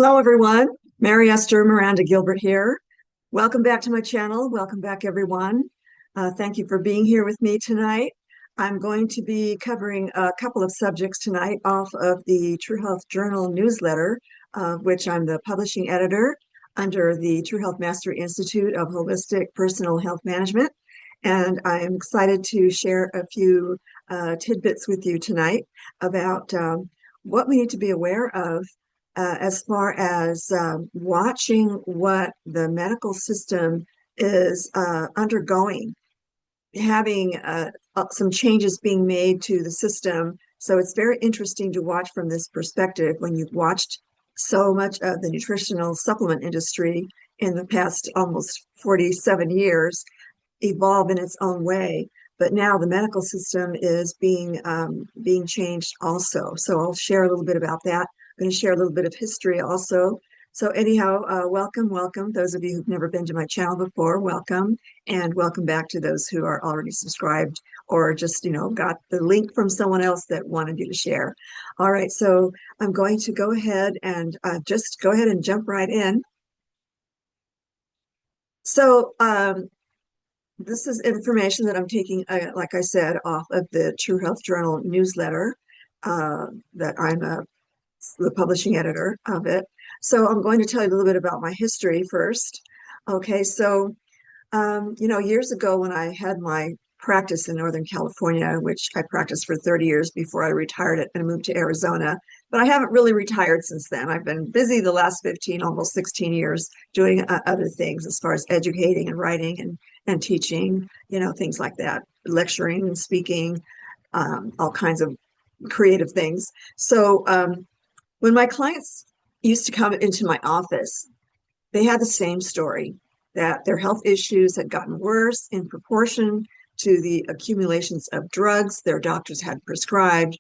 Hello, everyone. Mary Esther Miranda Gilbert here. Welcome back to my channel. Welcome back, everyone. Thank you for being here with me tonight. I'm going to be covering a couple of subjects tonight off of the True Health Journal newsletter, which I'm the publishing editor under the True Health Mastery Institute of Holistic Personal Health Management. And I'm excited to share a few tidbits with you tonight about what we need to be aware of as far as watching what the medical system is undergoing, having some changes being made to the system. So it's very interesting to watch from this perspective when you've watched so much of the nutritional supplement industry in the past almost 47 years evolve in its own way. But now the medical system is being changed also. So I'll share a little bit about that. I'm going to share a little bit of history also. So anyhow, welcome. Those of you who've never been to my channel before, welcome. And welcome back to those who are already subscribed or just, got the link from someone else that wanted you to share. All right, so I'm going to go ahead and just go ahead and jump right in. So this is information that I'm taking, like I said, off of the True Health Journal newsletter that I'm the publishing editor of it. So I'm going to tell you a little bit about my history first. Okay, so, years ago when I had my practice in Northern California, which I practiced for 30 years before I retired it and moved to Arizona, but I haven't really retired since then. I've been busy the last 15, almost 16 years doing other things as far as educating and writing and teaching, things like that, lecturing and speaking, all kinds of creative things. So when my clients used to come into my office, they had the same story that their health issues had gotten worse in proportion to the accumulations of drugs their doctors had prescribed.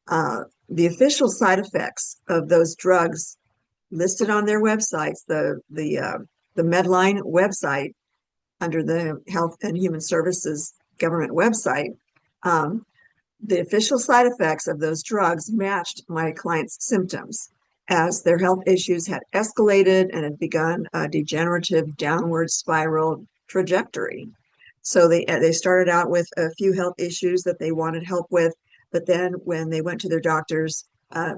The official side effects of those drugs listed on their websites, the Medline website under the Health and Human Services government website, the official side effects of those drugs matched my clients' symptoms as their health issues had escalated and had begun a degenerative downward spiral trajectory. So they started out with a few health issues that they wanted help with, but then when they went to their doctors,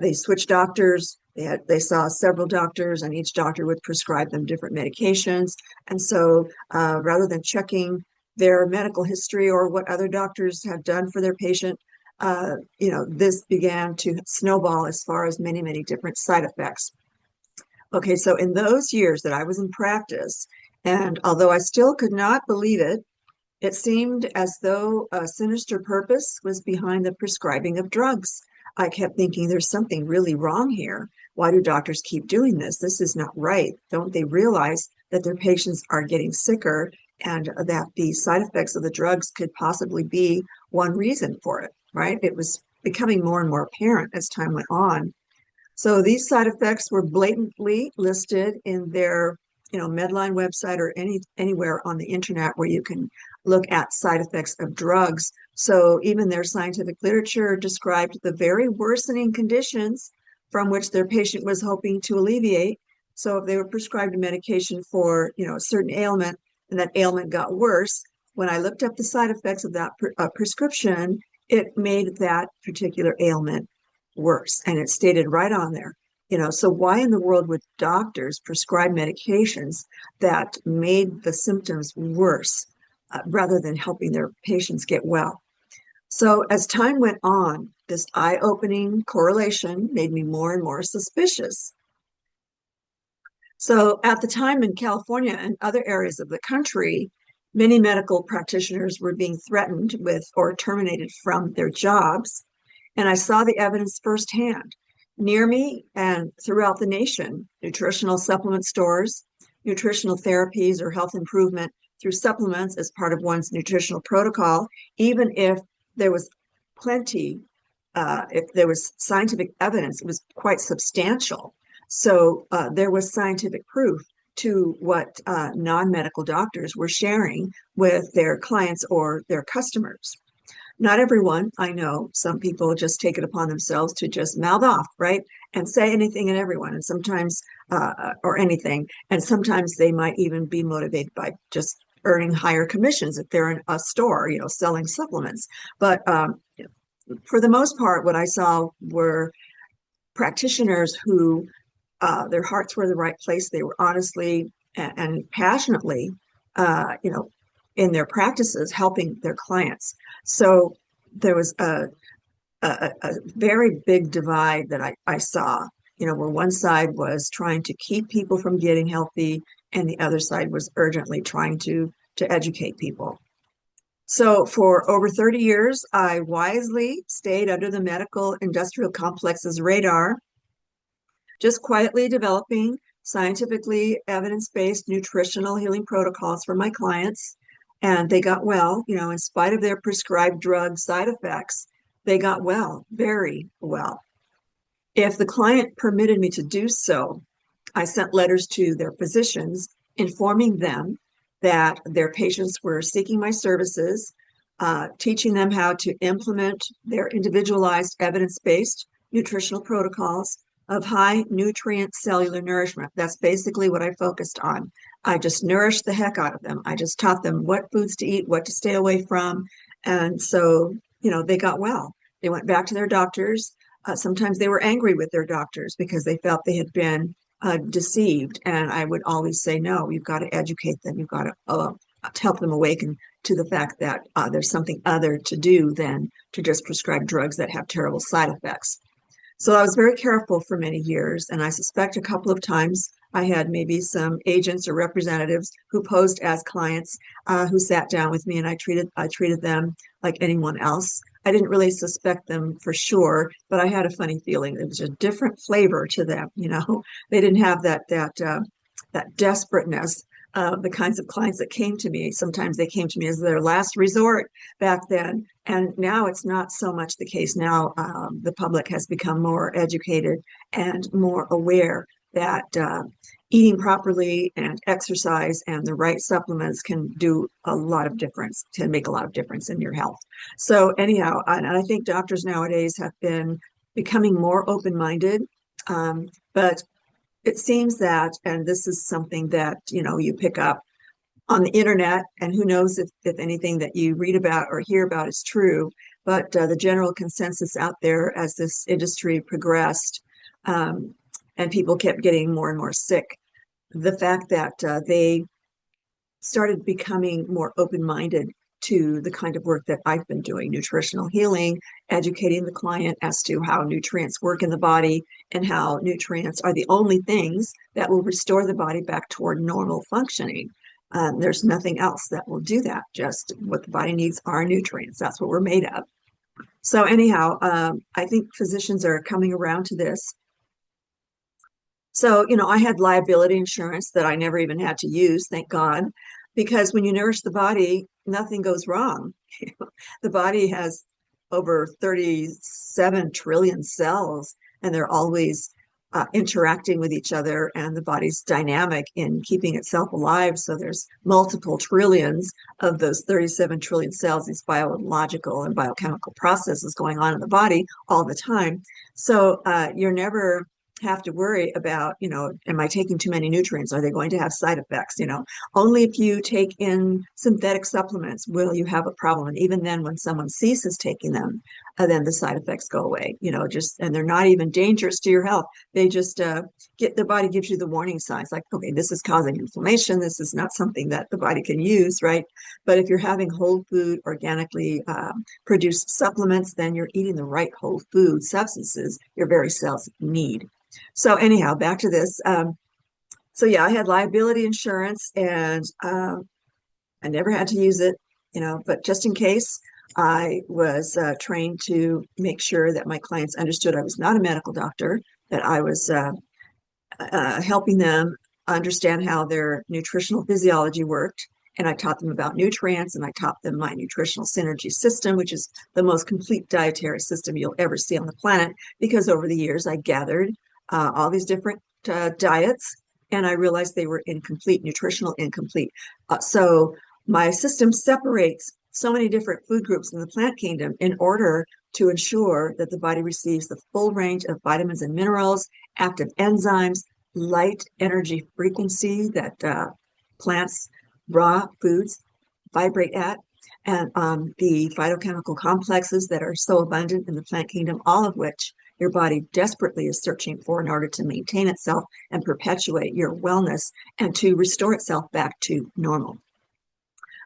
they switched doctors. They saw several doctors, and each doctor would prescribe them different medications. And so rather than checking their medical history or what other doctors have done for their patient, this began to snowball as far as many, many different side effects. Okay, so in those years that I was in practice, and although I still could not believe it, it seemed as though a sinister purpose was behind the prescribing of drugs. I kept thinking there's something really wrong here. Why do doctors keep doing this? This is not right. Don't they realize that their patients are getting sicker and that the side effects of the drugs could possibly be one reason for it, right? It was becoming more and more apparent as time went on. So these side effects were blatantly listed in their, Medline website or anywhere on the internet where you can look at side effects of drugs. So even their scientific literature described the very worsening conditions from which their patient was hoping to alleviate. So if they were prescribed a medication for, a certain ailment and that ailment got worse, when I looked up the side effects of that prescription, it made that particular ailment worse. And it stated right on there. So why in the world would doctors prescribe medications that made the symptoms worse rather than helping their patients get well? So as time went on, this eye-opening correlation made me more and more suspicious. So at the time in California and other areas of the country, many medical practitioners were being threatened with or terminated from their jobs. And I saw the evidence firsthand. Near me and throughout the nation, nutritional supplement stores, nutritional therapies, or health improvement through supplements as part of one's nutritional protocol, even if there was if there was scientific evidence, it was quite substantial. So there was scientific proof to what non-medical doctors were sharing with their clients or their customers. Not everyone, I know. Some people just take it upon themselves to just mouth off, right? And say anything and everyone, and sometimes, or anything. And sometimes they might even be motivated by just earning higher commissions if they're in a store, selling supplements. But for the most part, what I saw were practitioners who their hearts were in the right place. They were honestly and passionately, in their practices, helping their clients. So there was a very big divide that I saw, where one side was trying to keep people from getting healthy, and the other side was urgently trying to educate people. So for over 30 years, I wisely stayed under the medical industrial complex's radar, just quietly developing scientifically evidence-based nutritional healing protocols for my clients. And they got well, in spite of their prescribed drug side effects, they got well, very well. If the client permitted me to do so, I sent letters to their physicians informing them that their patients were seeking my services, teaching them how to implement their individualized evidence-based nutritional protocols of high nutrient cellular nourishment. That's basically what I focused on. I just nourished the heck out of them. I just taught them what foods to eat, what to stay away from. And so, they got well. They went back to their doctors. Sometimes they were angry with their doctors because they felt they had been deceived. And I would always say, no, you've got to educate them. You've got to help them awaken to the fact that there's something other to do than to just prescribe drugs that have terrible side effects. So I was very careful for many years, and I suspect a couple of times I had maybe some agents or representatives who posed as clients, who sat down with me, and I treated them like anyone else. I didn't really suspect them for sure, but I had a funny feeling. There was a different flavor to them. They didn't have that desperateness of the kinds of clients that came to me. Sometimes they came to me as their last resort back then. And now it's not so much the case. Now the public has become more educated and more aware that eating properly and exercise and the right supplements can do a lot of difference, can make a lot of difference in your health. So anyhow, and I think doctors nowadays have been becoming more open-minded, but it seems that, and this is something that, you pick up on the internet, and who knows if anything that you read about or hear about is true, but the general consensus out there as this industry progressed, and people kept getting more and more sick, the fact that they started becoming more open-minded to the kind of work that I've been doing, nutritional healing, educating the client as to how nutrients work in the body and how nutrients are the only things that will restore the body back toward normal functioning. There's nothing else that will do that. Just what the body needs are nutrients. That's what we're made of. So anyhow, I think physicians are coming around to this. So, I had liability insurance that I never even had to use, thank God, because when you nourish the body, nothing goes wrong. The body has over 37 trillion cells, and they're always interacting with each other, and the body's dynamic in keeping itself alive. So there's multiple trillions of those 37 trillion cells, these biological and biochemical processes going on in the body all the time. So you're never have to worry about, am I taking too many nutrients? Are they going to have side effects? Only if you take in synthetic supplements will you have a problem. And even then, when someone ceases taking them, then the side effects go away, and they're not even dangerous to your health. They just the body gives you the warning signs like, okay, this is causing inflammation. This is not something that the body can use, right? But if you're having whole food, organically produced supplements, then you're eating the right whole food substances your very cells need. So anyhow, back to this. So yeah, I had liability insurance, and I never had to use it, but just in case, I was trained to make sure that my clients understood I was not a medical doctor, that I was helping them understand how their nutritional physiology worked. And I taught them about nutrients, and I taught them my nutritional synergy system, which is the most complete dietary system you'll ever see on the planet, because over the years I gathered all these different diets, and I realized they were incomplete, nutritional incomplete. So my system separates so many different food groups in the plant kingdom in order to ensure that the body receives the full range of vitamins and minerals, active enzymes, light energy frequency that plants, raw foods vibrate at, and the phytochemical complexes that are so abundant in the plant kingdom, all of which your body desperately is searching for in order to maintain itself and perpetuate your wellness and to restore itself back to normal.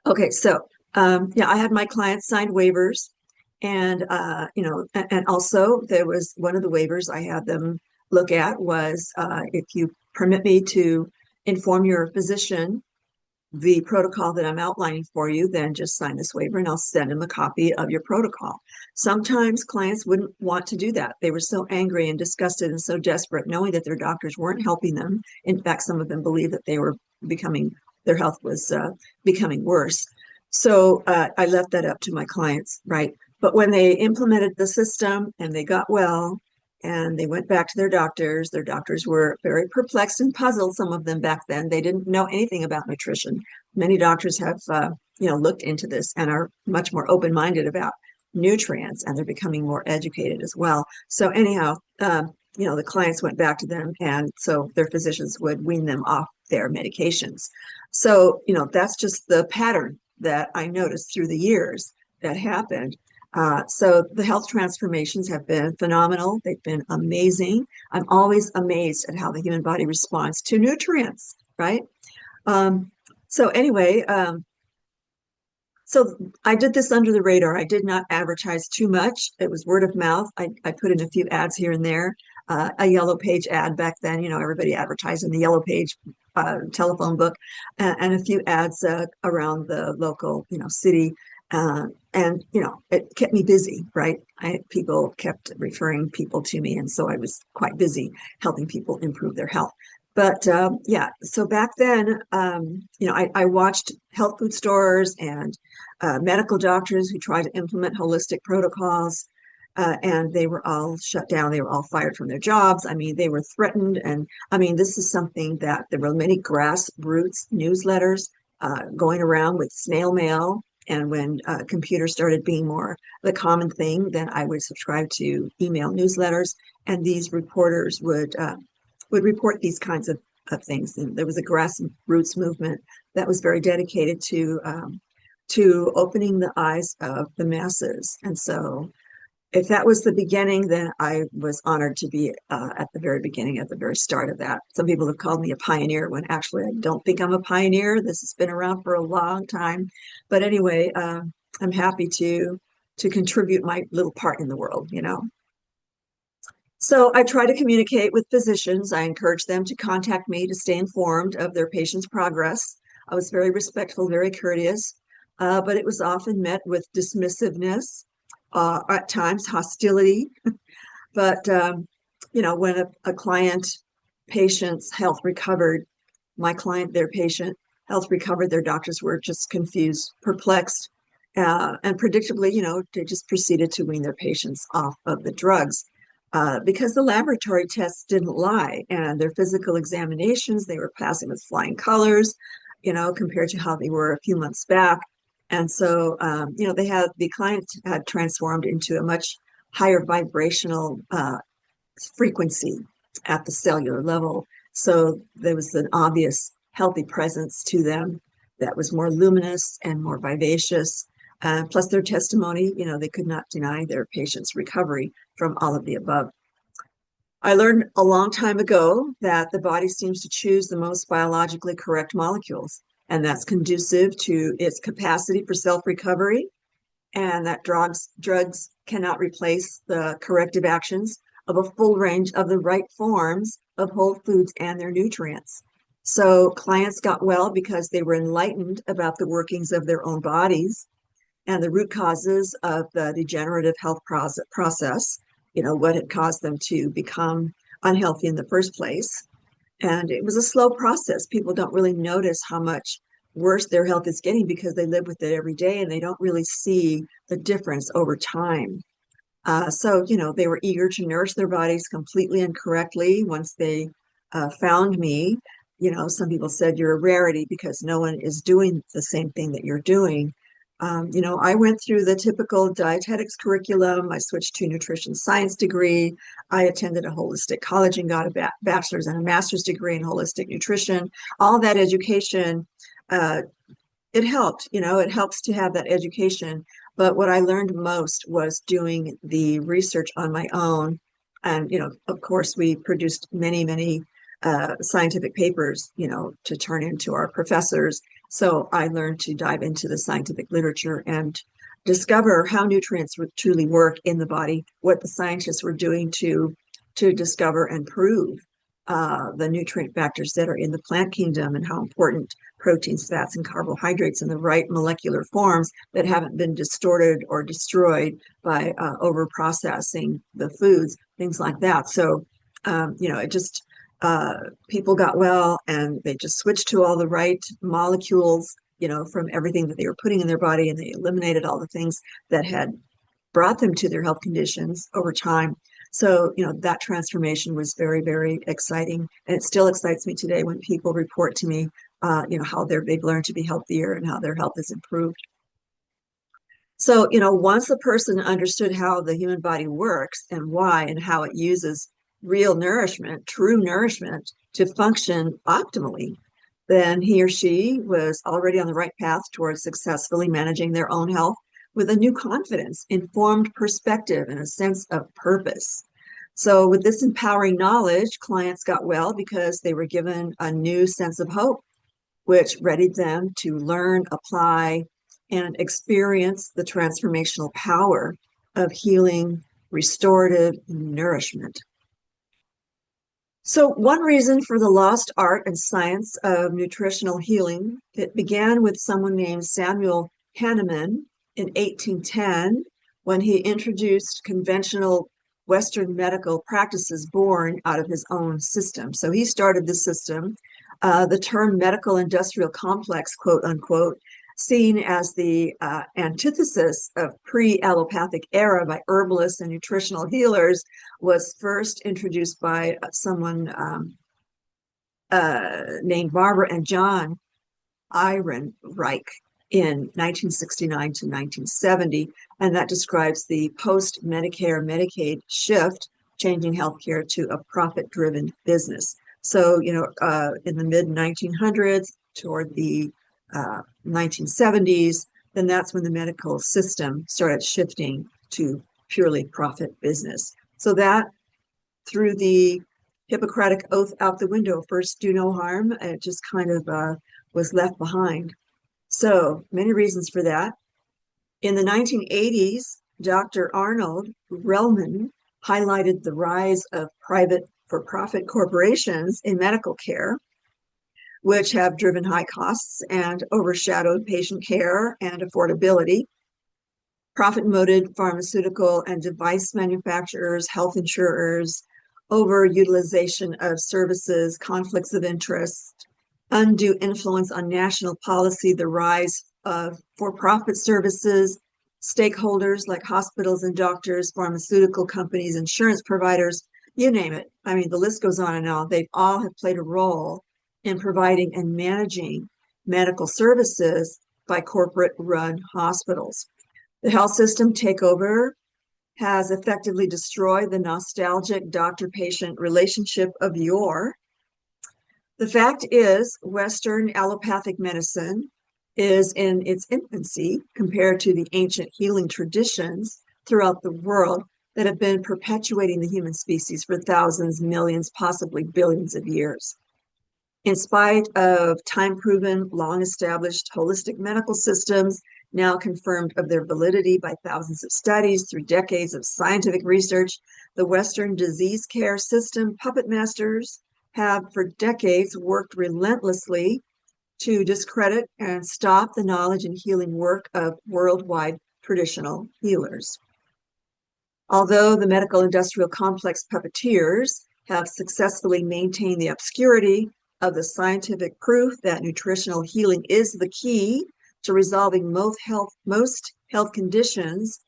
Okay, so yeah, I had my clients sign waivers, and and also there was one of the waivers I had them look at was if you permit me to inform your physician the protocol that I'm outlining for you, then just sign this waiver and I'll send them a copy of your protocol. Sometimes clients wouldn't want to do that. They were so angry and disgusted and so desperate, knowing that their doctors weren't helping them. In fact, some of them believed that they were their health was becoming worse. So I left that up to my clients, right? But when they implemented the system and they got well, and they went back to their doctors were very perplexed and puzzled, some of them back then. They didn't know anything about nutrition. Many doctors have looked into this and are much more open-minded about nutrients, and they're becoming more educated as well. So anyhow, the clients went back to them, and so their physicians would wean them off their medications. So that's just the pattern that I noticed through the years that happened. So the health transformations have been phenomenal. They've been amazing. I'm always amazed at how the human body responds to nutrients, right? So anyway, so I did this under the radar. I did not advertise too much. It was word of mouth. I put in a few ads here and there. A yellow page ad back then, everybody advertised in the yellow page telephone book, and a few ads around the local, city. And it kept me busy, right? People kept referring people to me, and so I was quite busy helping people improve their health. But yeah, so back then, I watched health food stores and medical doctors who tried to implement holistic protocols, and they were all shut down. They were all fired from their jobs. I mean, they were threatened. And I mean, this is something that there were many grassroots newsletters going around with snail mail. And when computers started being more the common thing, then I would subscribe to email newsletters, and these reporters would report these kinds of things. And there was a grassroots movement that was very dedicated to opening the eyes of the masses. And so if that was the beginning, then I was honored to be at the very beginning, at the very start of that. Some people have called me a pioneer when actually I don't think I'm a pioneer. This has been around for a long time. But anyway, I'm happy to contribute my little part in the world, So I try to communicate with physicians. I encourage them to contact me to stay informed of their patient's progress. I was very respectful, very courteous, but it was often met with dismissiveness, at times hostility. But when a client patient's health recovered, my client, their patient health recovered, their doctors were just confused, perplexed, and predictably, they just proceeded to wean their patients off of the drugs. Because the laboratory tests didn't lie, and their physical examinations, they were passing with flying colors, compared to how they were a few months back. And so, the client had transformed into a much higher vibrational frequency at the cellular level. So there was an obvious healthy presence to them that was more luminous and more vivacious. Plus their testimony, they could not deny their patient's recovery from all of the above. I learned a long time ago that the body seems to choose the most biologically correct molecules, and that's conducive to its capacity for self-recovery, and that drugs cannot replace the corrective actions of a full range of the right forms of whole foods and their nutrients. So clients got well because they were enlightened about the workings of their own bodies and the root causes of the degenerative health process, what had caused them to become unhealthy in the first place. And it was a slow process. People don't really notice how much worse their health is getting because they live with it every day and they don't really see the difference over time. So, they were eager to nourish their bodies completely and correctly once they found me. Some people said you're a rarity because no one is doing the same thing that you're doing. I went through the typical dietetics curriculum. I switched to nutrition science degree. I attended a holistic college and got a bachelor's and a master's degree in holistic nutrition. All that education, uh, it helped, it helps to have that education. But what I learned most was doing the research on my own. And, of course, we produced many, many scientific papers, to turn into our professors. So I learned to dive into the scientific literature and discover how nutrients truly work in the body, what the scientists were doing to discover and prove the nutrient factors that are in the plant kingdom and how important proteins, fats, and carbohydrates in the right molecular forms that haven't been distorted or destroyed by over processing the foods, things like that. So, it just people got well and they just switched to all the right molecules, from everything that they were putting in their body, and they eliminated all the things that had brought them to their health conditions over time. So, that transformation was very, very exciting. And it still excites me today when people report to me, how they've learned to be healthier and how their health has improved. So, once a person understood how the human body works and why and how it uses real nourishment, true nourishment, to function optimally, then he or she was already on the right path towards successfully managing their own health with a new confidence, informed perspective, and a sense of purpose. So, with this empowering knowledge, clients got well because they were given a new sense of hope, which readied them to learn, apply, and experience the transformational power of healing, restorative nourishment. So, one reason for the lost art and science of nutritional healing, it began with someone named Samuel Hahnemann in 1810 when he introduced conventional Western medical practices born out of his own system. So he started the system, the term medical industrial complex, quote unquote, seen as the antithesis of pre-allopathic era by herbalists and nutritional healers, was first introduced by someone named Barbara and John Ehrenreich in 1969 to 1970, and that describes the post-Medicare Medicaid shift, changing healthcare to a profit-driven business. So, in the mid-1900s toward the 1970s, then that's when the medical system started shifting to purely profit business. So that threw the Hippocratic oath out the window. First, do no harm. It just kind of was left behind. So many reasons for that. In the 1980s, Dr. Arnold Relman highlighted the rise of private for-profit corporations in medical care, which have driven high costs and overshadowed patient care and affordability. Profit-motive pharmaceutical and device manufacturers, health insurers, overutilization of services, conflicts of interest, undue influence on national policy, the rise of for-profit services, stakeholders like hospitals and doctors, pharmaceutical companies, insurance providers, you name it. I mean, the list goes on and on. They all have played a role in providing and managing medical services by corporate-run hospitals. The health system takeover has effectively destroyed the nostalgic doctor-patient relationship of yore. The fact is, Western allopathic medicine is in its infancy compared to the ancient healing traditions throughout the world that have been perpetuating the human species for thousands, millions, possibly billions of years. In spite of time-proven, long-established holistic medical systems, now confirmed of their validity by thousands of studies through decades of scientific research, the Western disease care system puppet masters have for decades worked relentlessly to discredit and stop the knowledge and healing work of worldwide traditional healers. Although the medical industrial complex puppeteers have successfully maintained the obscurity of the scientific proof that nutritional healing is the key to resolving most health conditions,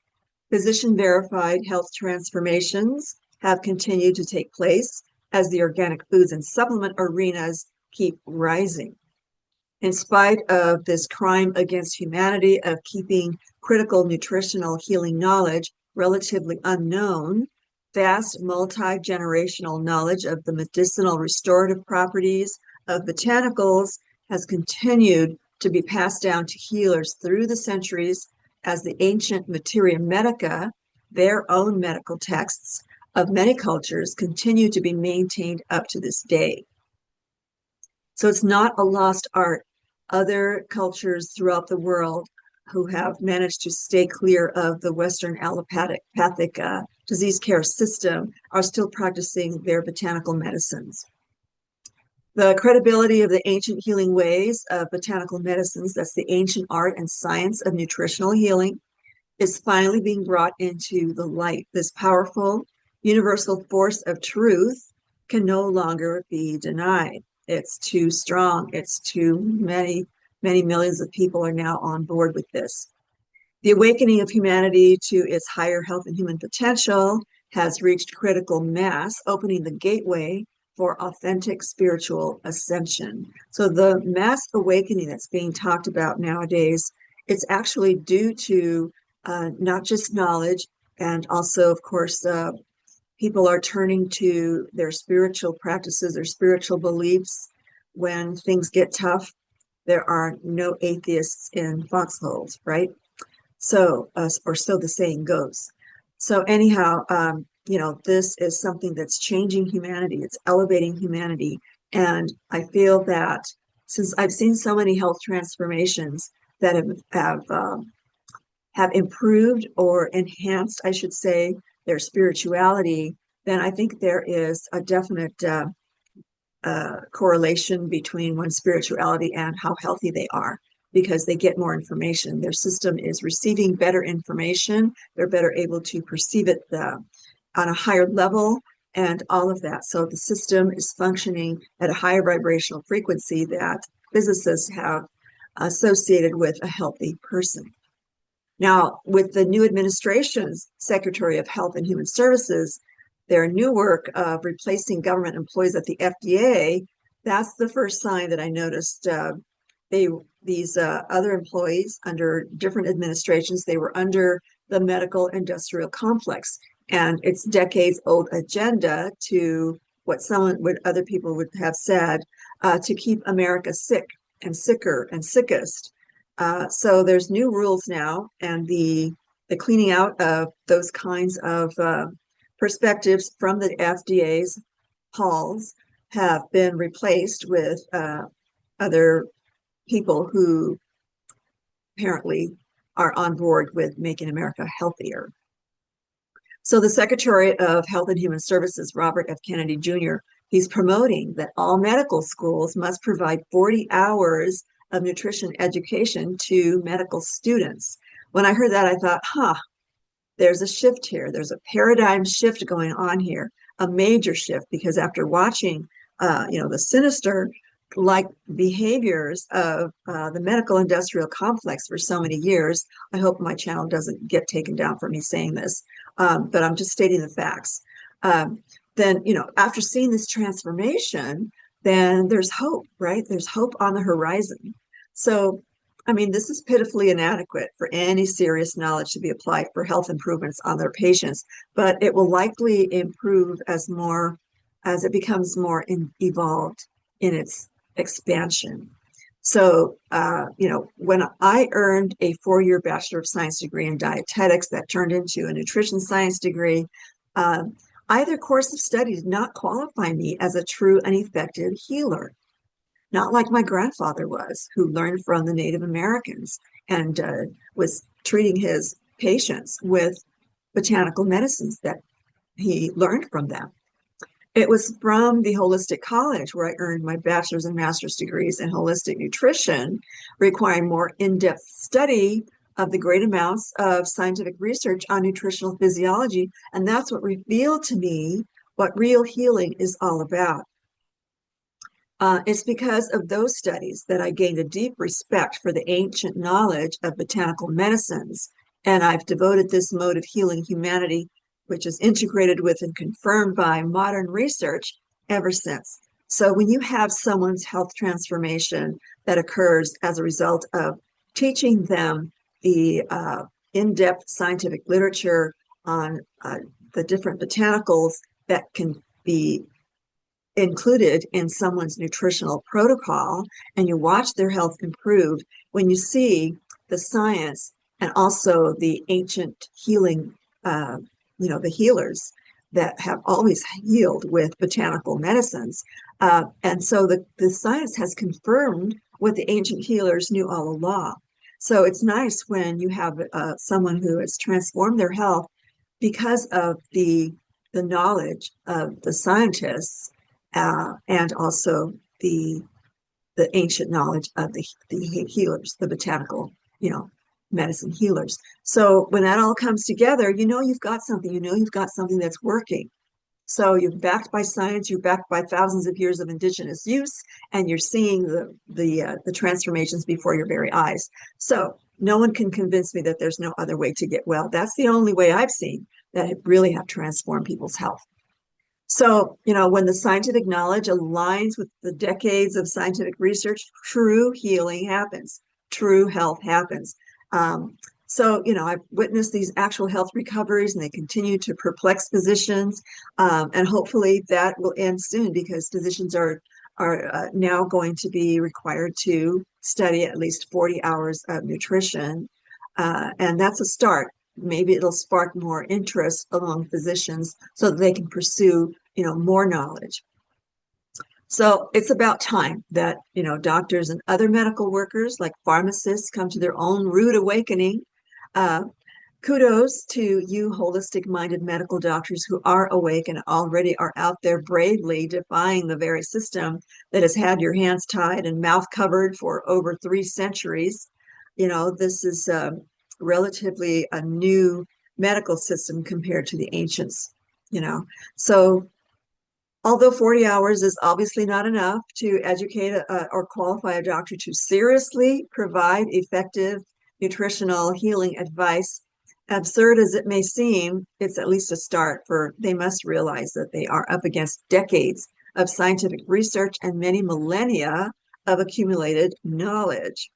physician-verified health transformations have continued to take place as the organic foods and supplement arenas keep rising. In spite of this crime against humanity of keeping critical nutritional healing knowledge relatively unknown, vast multi-generational knowledge of the medicinal restorative properties of botanicals has continued to be passed down to healers through the centuries as the ancient materia medica, their own medical texts of many cultures, continue to be maintained up to this day. So it's not a lost art. Other cultures throughout the world who have managed to stay clear of the Western allopathic disease care system are still practicing their botanical medicines. The credibility of the ancient healing ways of botanical medicines, that's the ancient art and science of nutritional healing, is finally being brought into the light. This powerful, universal force of truth can no longer be denied. It's too strong. It's too many, many millions of people are now on board with this. The awakening of humanity to its higher health and human potential has reached critical mass, opening the gateway for authentic spiritual ascension. So the mass awakening that's being talked about nowadays, it's actually due to not just knowledge, and also, of course, people are turning to their spiritual practices, their spiritual beliefs. When things get tough, there are no atheists in foxholes, right? So, or so the saying goes. So anyhow, this is something that's changing humanity. It's elevating humanity. And I feel that since I've seen so many health transformations that have improved or enhanced, I should say, their spirituality, then I think there is a definite correlation between one's spirituality and how healthy they are, because they get more information. Their system is receiving better information. They're better able to perceive it on a higher level and all of that. So the system is functioning at a higher vibrational frequency that physicists have associated with a healthy person. Now, with the new administration's Secretary of Health and Human Services, their new work of replacing government employees at the FDA, that's the first sign that I noticed. These other employees under different administrations, they were under the medical industrial complex, and its decades old agenda to what other people would have said, to keep America sick and sicker and sickest. So there's new rules now, and the cleaning out of those kinds of perspectives from the FDA's halls have been replaced with other people who apparently are on board with making America healthier. So the Secretary of Health and Human Services, Robert F. Kennedy Jr., he's promoting that all medical schools must provide 40 hours of nutrition education to medical students. When I heard that, I thought, there's a shift here. There's a paradigm shift going on here, a major shift, because after watching, the sinister like behaviors of the medical industrial complex for so many years, I hope my channel doesn't get taken down for me saying this, but I'm just stating the facts. Then, after seeing this transformation, then there's hope, right? There's hope on the horizon. So, this is pitifully inadequate for any serious knowledge to be applied for health improvements on their patients, but it will likely improve as it becomes more evolved in its expansion. So, when I earned a 4-year Bachelor of Science degree in dietetics that turned into a nutrition science degree, either course of study did not qualify me as a true and effective healer. Not like my grandfather was, who learned from the Native Americans and was treating his patients with botanical medicines that he learned from them. It was from the Holistic College where I earned my bachelor's and master's degrees in holistic nutrition, requiring more in-depth study of the great amounts of scientific research on nutritional physiology. And that's what revealed to me what real healing is all about. It's because of those studies that I gained a deep respect for the ancient knowledge of botanical medicines, and I've devoted this mode of healing humanity, which is integrated with and confirmed by modern research, ever since. So when you have someone's health transformation that occurs as a result of teaching them the in-depth scientific literature on the different botanicals that can be included in someone's nutritional protocol, and you watch their health improve, when you see the science and also the ancient healing, the healers that have always healed with botanical medicines. And so the science has confirmed what the ancient healers knew all along. So it's nice when you have someone who has transformed their health because of the knowledge of the scientists, and also the ancient knowledge of the healers, the botanical, medicine healers. So when that all comes together, you've got something, you've got something that's working. So you're backed by science, you're backed by thousands of years of indigenous use, and you're seeing the transformations before your very eyes. So no one can convince me that there's no other way to get well. That's the only way I've seen that really have transformed people's health. So, when the scientific knowledge aligns with the decades of scientific research, true healing happens, true health happens. So, I've witnessed these actual health recoveries, and they continue to perplex physicians. And hopefully that will end soon, because physicians are now going to be required to study at least 40 hours of nutrition. And that's a start. Maybe it'll spark more interest among physicians so that they can pursue, more knowledge. So it's about time that, doctors and other medical workers like pharmacists come to their own rude awakening. Kudos to you holistic-minded medical doctors who are awake and already are out there bravely defying the very system that has had your hands tied and mouth covered for over 3 centuries. This is relatively a new medical system compared to the ancients, So although 40 hours is obviously not enough to educate or qualify a doctor to seriously provide effective nutritional healing advice, absurd as it may seem, it's at least a start, for they must realize that they are up against decades of scientific research and many millennia of accumulated knowledge.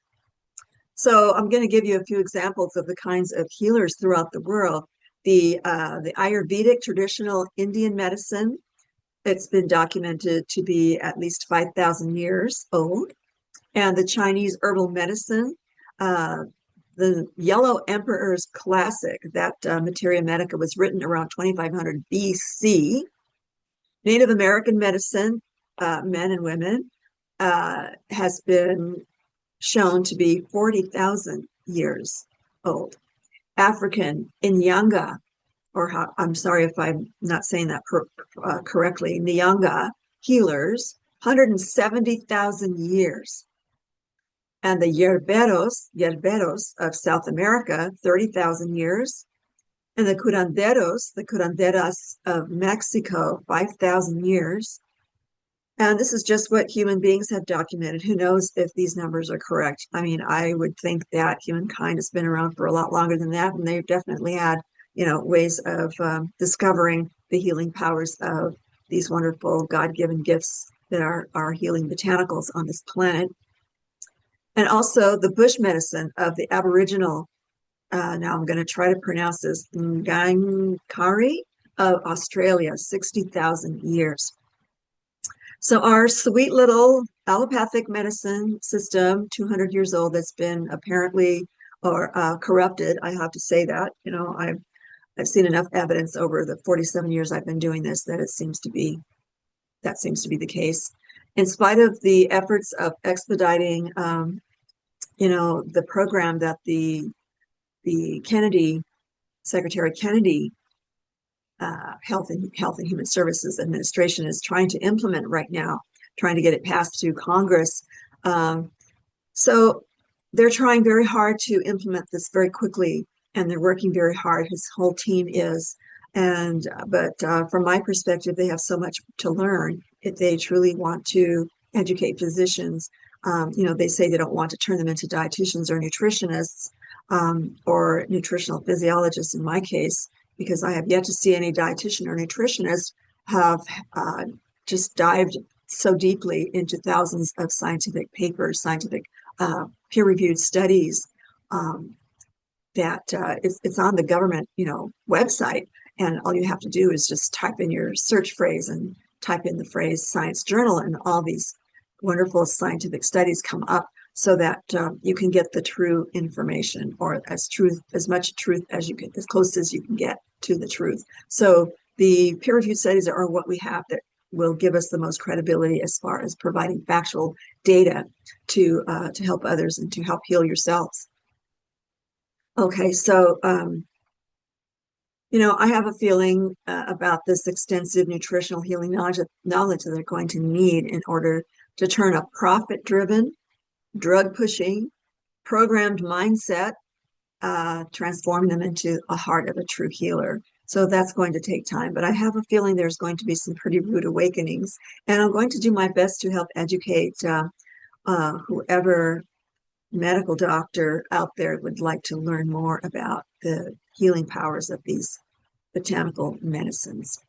So I'm going to give you a few examples of the kinds of healers throughout the world. The Ayurvedic traditional Indian medicine, it's been documented to be at least 5,000 years old. And the Chinese herbal medicine, the Yellow Emperor's Classic, that Materia Medica was written around 2500 BC. Native American medicine, men and women, has been shown to be 40,000 years old. African Inyanga, I'm sorry if I'm not saying that correctly, Nyanga healers, 170,000 years. And the Yerberos of South America, 30,000 years. And the curanderas of Mexico, 5,000 years. And this is just what human beings have documented. Who knows if these numbers are correct? I mean, I would think that humankind has been around for a lot longer than that, and they've definitely had, ways of discovering the healing powers of these wonderful God-given gifts that are healing botanicals on this planet. And also the bush medicine of the Aboriginal, now I'm going to try to pronounce this, Ngangkari of Australia, 60,000 years. So our sweet little allopathic medicine system, 200 years old, that's been apparently or corrupted. I have to say that, I've seen enough evidence over the 47 years I've been doing this that seems to be the case. In spite of the efforts of expediting, the program that the Secretary Kennedy Health and Human Services Administration is trying to implement right now, trying to get it passed to Congress. So they're trying very hard to implement this very quickly, and they're working very hard. His whole team is. But from my perspective, they have so much to learn if they truly want to educate physicians. They say they don't want to turn them into dietitians or nutritionists, or nutritional physiologists in my case, because I have yet to see any dietitian or nutritionist have just dived so deeply into thousands of scientific papers, scientific peer-reviewed studies, that it's on the government, website, and all you have to do is just type in your search phrase and type in the phrase science journal, and all these wonderful scientific studies come up so that you can get the true information, or as much truth as you can, as close as you can get to the truth. So the peer-reviewed studies are what we have that will give us the most credibility as far as providing factual data to help others and to help heal yourselves. Okay, so I have a feeling about this extensive nutritional healing knowledge that they're going to need in order to turn a profit-driven, drug-pushing, programmed mindset, transform them into a heart of a true healer. So that's going to take time, but I have a feeling there's going to be some pretty rude awakenings, and I'm going to do my best to help educate whoever medical doctor out there would like to learn more about the healing powers of these botanical medicines.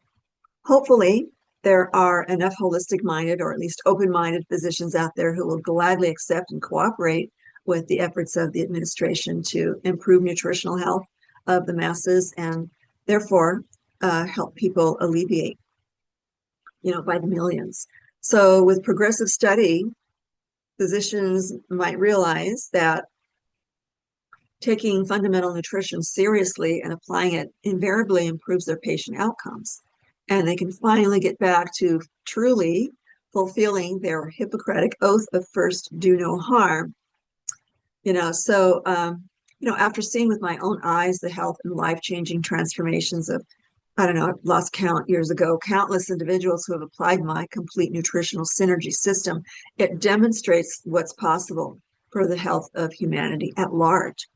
Hopefully, there are enough holistic-minded, or at least open-minded physicians out there who will gladly accept and cooperate with the efforts of the administration to improve nutritional health of the masses, and therefore help people alleviate, by the millions. So with progressive study, physicians might realize that taking fundamental nutrition seriously and applying it invariably improves their patient outcomes. And they can finally get back to truly fulfilling their Hippocratic oath of first do no harm. After seeing with my own eyes the health and life-changing transformations of, I don't know, I've lost count years ago, countless individuals who have applied my complete nutritional synergy system, it demonstrates what's possible for the health of humanity at large.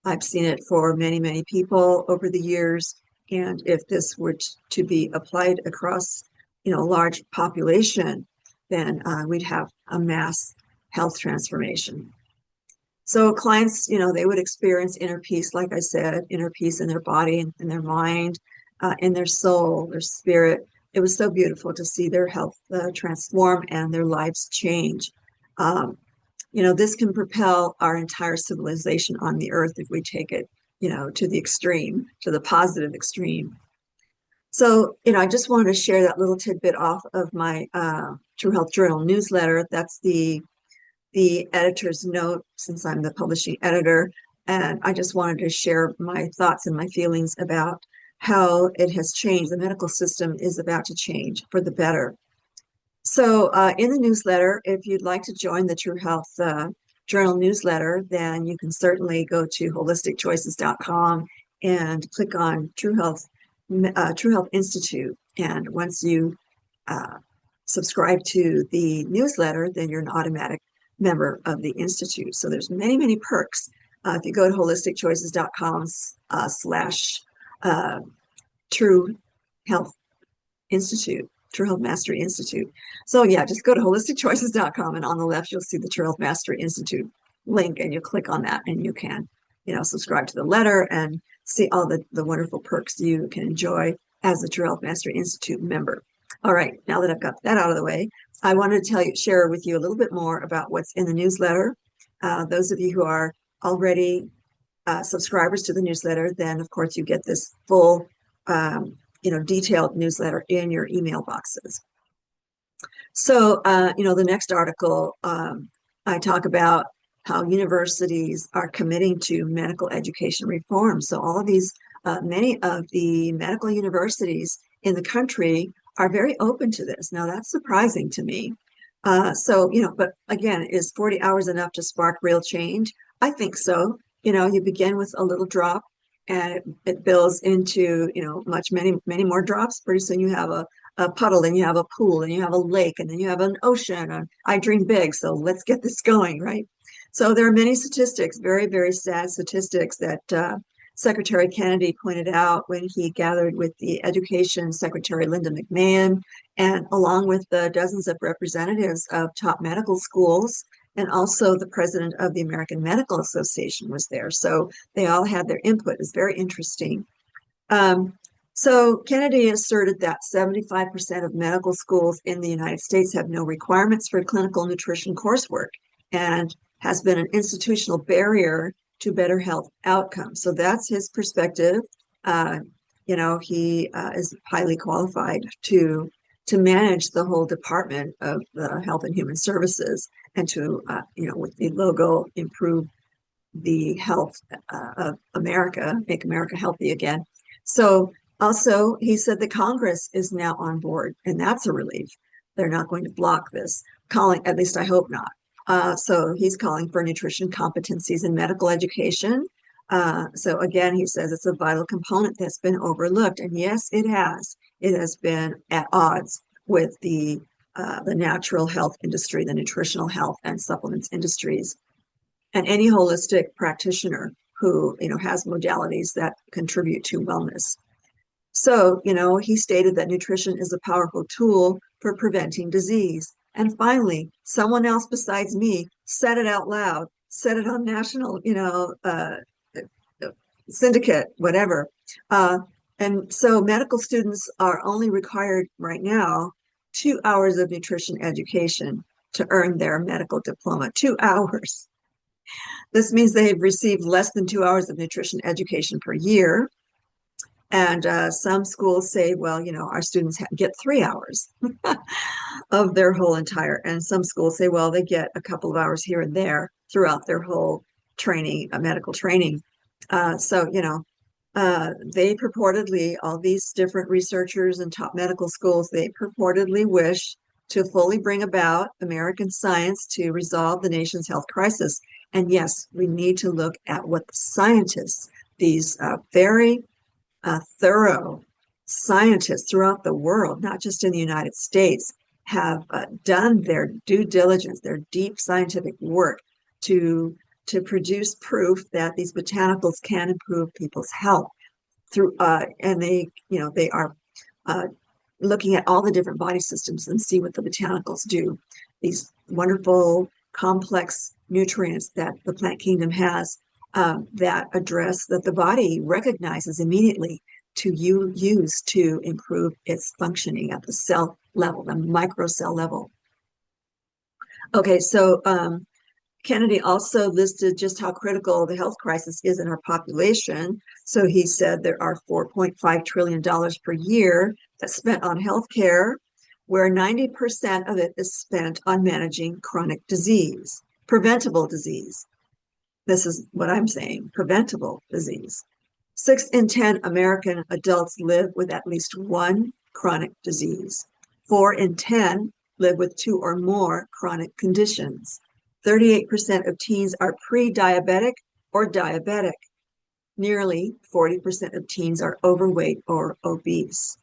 I've seen it for many, many people over the years, and if this were to be applied across, a large population, then we'd have a mass health transformation. So clients, they would experience inner peace, like I said, inner peace in their body, in their mind, in their soul, their spirit. It was so beautiful to see their health transform and their lives change. This can propel our entire civilization on the earth if we take it, to the extreme, to the positive extreme. So, I just wanted to share that little tidbit off of my True Health Journal newsletter. That's the editor's note, since I'm the publishing editor. And I just wanted to share my thoughts and my feelings about how it has changed. The medical system is about to change for the better. So in the newsletter, if you'd like to join the True Health Journal newsletter, then you can certainly go to holisticchoices.com and click on True Health Institute. And once you subscribe to the newsletter, then you're an automatic member of the Institute. So there's many, many perks. If you go to holisticchoices.com / True Health Institute, True Health Mastery Institute. So yeah, just go to holisticchoices.com, and on the left, you'll see the True Health Mastery Institute link, and you click on that, and you can, subscribe to the letter and see all the wonderful perks you can enjoy as a True Health Mastery Institute member. All right, now that I've got that out of the way, I wanted to share with you a little bit more about what's in the newsletter. Those of you who are already subscribers to the newsletter, then of course you get this full, detailed newsletter in your email boxes. So, the next article, I talk about how universities are committing to medical education reform. So all of these, many of the medical universities in the country are very open to this. Now, that's surprising to me. But again, is 40 hours enough to spark real change? I think so. You begin with a little drop, and it builds into, many more drops. Pretty soon you have a puddle, and you have a pool, and you have a lake, and then you have an ocean. And I dream big, so let's get this going, right? So there are many statistics, very, very sad statistics that Secretary Kennedy pointed out when he gathered with the Education Secretary Linda McMahon, and along with the dozens of representatives of top medical schools, and also the president of the American Medical Association was there. So they all had their input. It's very interesting. So Kennedy asserted that 75% of medical schools in the United States have no requirements for clinical nutrition coursework and has been an institutional barrier to better health outcomes. So that's his perspective. Uh, he is highly qualified to manage the whole department of Health and Human Services and to, with the logo, improve the health of America, make America healthy again. So also, he said the Congress is now on board, and that's a relief. They're not going to block this, at least I hope not. So he's calling for nutrition competencies in medical education. So again, he says it's a vital component that's been overlooked. And yes, it has. It has been at odds with the natural health industry, the nutritional health and supplements industries, and any holistic practitioner who has modalities that contribute to wellness. So, he stated that nutrition is a powerful tool for preventing disease. And finally, someone else besides me said it out loud, said it on national, syndicate, whatever. And so medical students are only required right now 2 hours of nutrition education to earn their medical diploma. 2 hours. This means they've received less than 2 hours of nutrition education per year. And some schools say, well, our students get 3 hours of their whole entire, and some schools say, well, they get a couple of hours here and there throughout their whole training, medical training. They purportedly, all these different researchers and top medical schools, they purportedly wish to fully bring about American science to resolve the nation's health crisis. And yes, we need to look at what the scientists, these very thorough scientists throughout the world, not just in the United States, have done their due diligence, their deep scientific work to produce proof that these botanicals can improve people's health through, and they are looking at all the different body systems and see what the botanicals do. These wonderful, complex nutrients that the plant kingdom has that the body recognizes immediately to use to improve its functioning at the cell level, the microcell level. Okay, so Kennedy also listed just how critical the health crisis is in our population. So he said there are $4.5 trillion per year that's spent on healthcare, where 90% of it is spent on managing chronic disease, preventable disease. This is what I'm saying, preventable disease. 6 in 10 American adults live with at least one chronic disease. 4 in 10 live with 2 or more chronic conditions. 38% of teens are pre-diabetic or diabetic. Nearly 40% of teens are overweight or obese.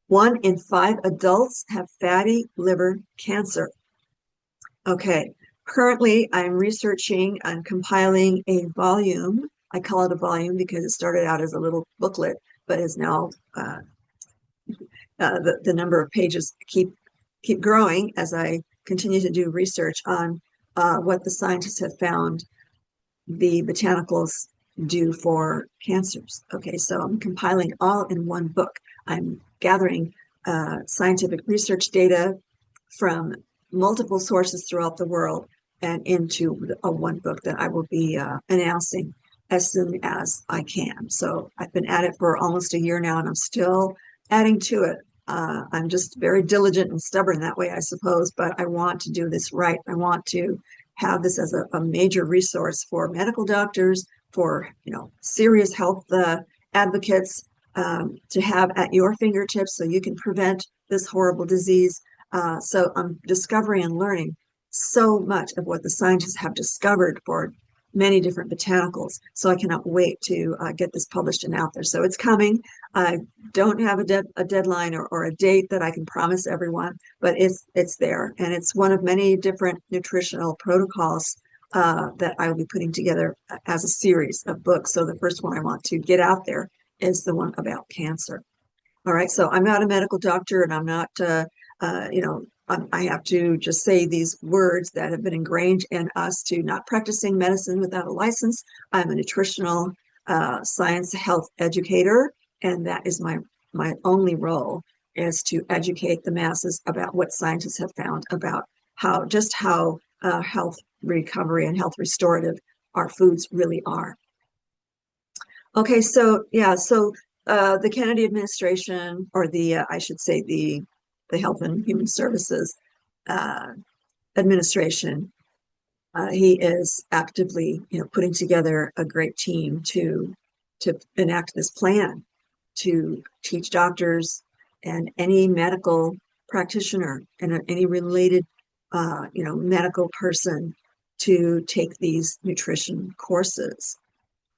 1 in 5 adults have fatty liver cancer. Okay, currently I'm researching and compiling a volume. I call it a volume because it started out as a little booklet, but is now the number of pages keep growing as I continue to do research on what the scientists have found the botanicals do for cancers. Okay, so I'm compiling all in one book. I'm gathering scientific research data from multiple sources throughout the world and into one book that I will be announcing as soon as I can. So I've been at it for almost a year now, and I'm still adding to it. I'm just very diligent and stubborn that way, I suppose, but I want to do this right. I want to have this as a major resource for medical doctors, for serious health advocates, to have at your fingertips so you can prevent this horrible disease. So I'm discovering and learning so much of what the scientists have discovered for many different botanicals. So I cannot wait to get this published and out there. So it's coming. I don't have a deadline or a date that I can promise everyone, but it's there. And it's one of many different nutritional protocols that I will be putting together as a series of books. So the first one I want to get out there is the one about cancer. All right. So I'm not a medical doctor, and I'm not, I have to just say these words that have been ingrained in us to not practicing medicine without a license. I'm a nutritional science health educator, and that is my my only role is to educate the masses about what scientists have found about how health recovery and health restorative our foods really are. Okay, so yeah, so the Kennedy administration, or I should say the Health and Human Services uh, administration, he is actively, putting together a great team to enact this plan to teach doctors and any medical practitioner and any related, medical person to take these nutrition courses.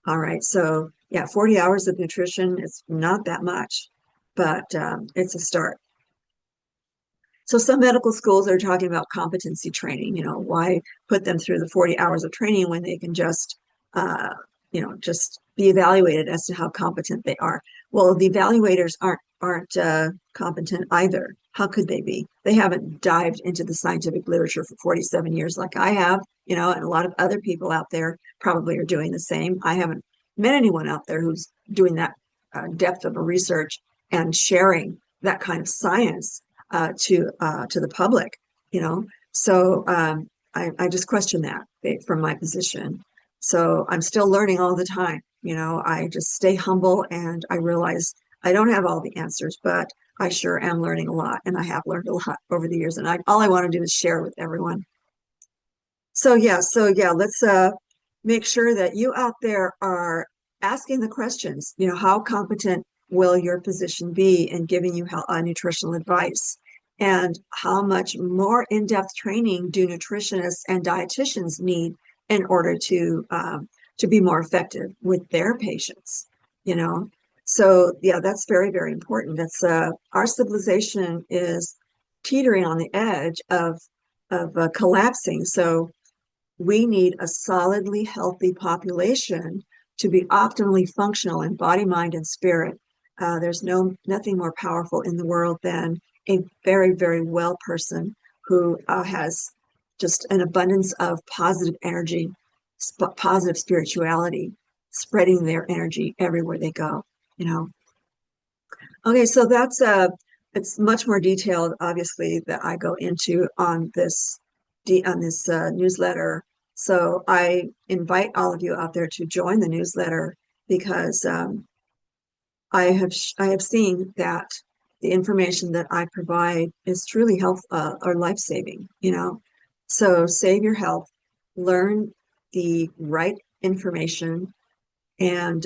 All right, so yeah, 40 hours of nutrition, it's not that much, but it's a start. So some medical schools are talking about competency training, why put them through the 40 hours of training when they can uh, just be evaluated as to how competent they are. Well, the evaluators aren't competent either. How could they be? They haven't dived into the scientific literature for 47 years like I have, and a lot of other people out there probably are doing the same. I haven't met anyone out there who's doing that depth of a research and sharing that kind of science to the public, So I just question that from my position. So I'm still learning all the time. I just stay humble and I realize I don't have all the answers, but I sure am learning a lot, and I have learned a lot over the years. And all I want to do is share with everyone. So yeah, let's make sure that you out there are asking the questions. How competent will your position be in giving you nutritional advice? And how much more in-depth training do nutritionists and dietitians need in order to be more effective with their patients? So yeah, that's very, very important. That's our civilization is teetering on the edge of collapsing. So we need a solidly healthy population to be optimally functional in body, mind, and spirit. There's nothing more powerful in the world than a very, very well person who has just an abundance of positive energy, positive spirituality, spreading their energy everywhere they go. Okay, so it's much more detailed, obviously, that I go into on this newsletter. So I invite all of you out there to join the newsletter because I have seen that the information that I provide is truly health or life-saving. So save your health, learn the right information, and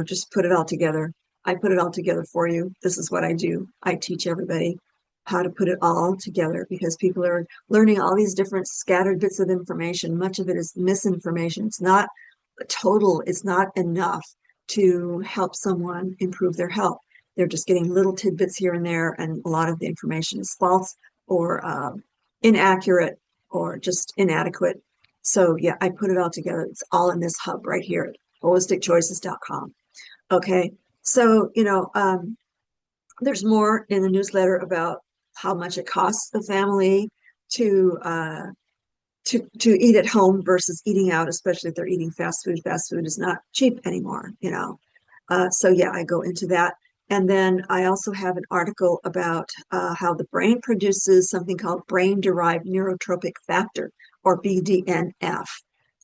just put it all together. I put it all together for you. This is what I do. I teach everybody how to put it all together because people are learning all these different scattered bits of information. Much of it is misinformation. It's not total, it's not enough to help someone improve their health. They're just getting little tidbits here and there, and a lot of the information is false or inaccurate or just inadequate. So yeah, I put it all together. It's all in this hub right here at holisticchoices.com. Okay, so there's more in the newsletter about how much it costs the family to eat at home versus eating out, especially if they're eating fast food. Fast food is not cheap anymore. So yeah, I go into that. And then I also have an article about how the brain produces something called brain-derived neurotropic factor, or BDNF.